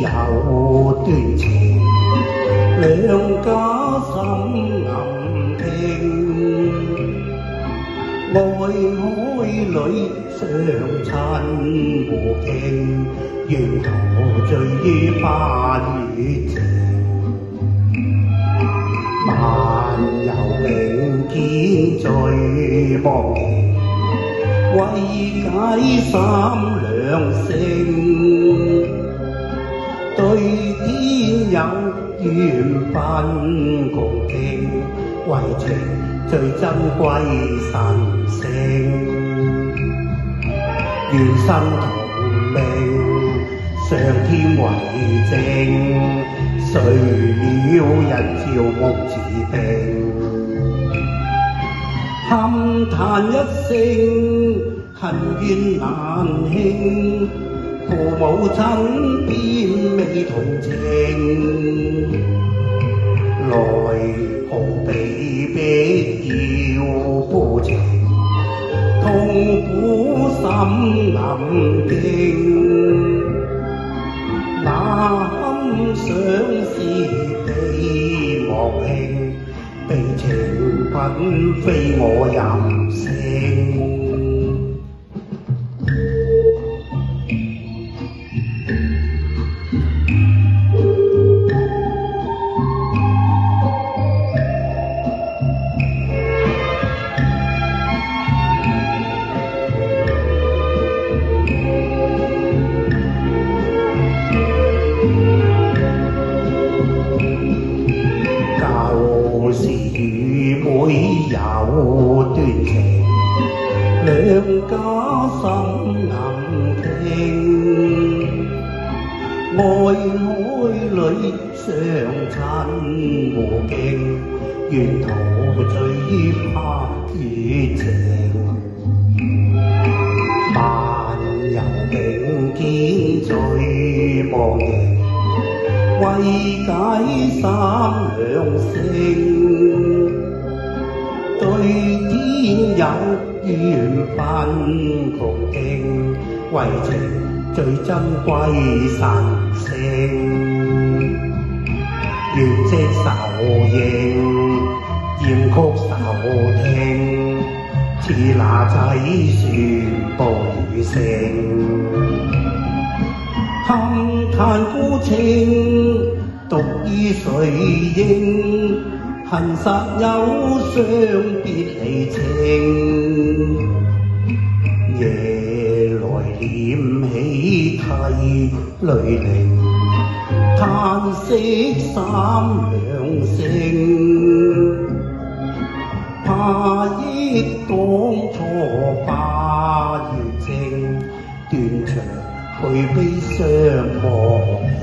有端情，兩家心暗傾。愛海裏相親互敬，沿途醉於花月情。漫遊並肩醉忘形，為解三兩聲。對天有緣分共敬，為情最珍貴神聖。願生同命，上天為證，誰料日照木自定。勘嘆一聲，恨怨難興，父母親偏未同情。來毫被逼要負情，痛苦心暗驚。那堪想是地莫慶，被情困非我任性。舊時與妹有端情，兩家心暗傾。愛海裏相親互敬，沿途醉於花月情。漫遊並肩醉忘形，為解三兩聲。對天有緣分共敬，為情最珍貴神聖。願藉愁應，驗曲手聽，似那仔宣報餘聲。勘嘆孤清，獨依誰應？恨煞憂傷別離情。夜來念起涕淚零，嘆息三兩聲。怕憶當初花月正，斷腸去悲傷莫慶。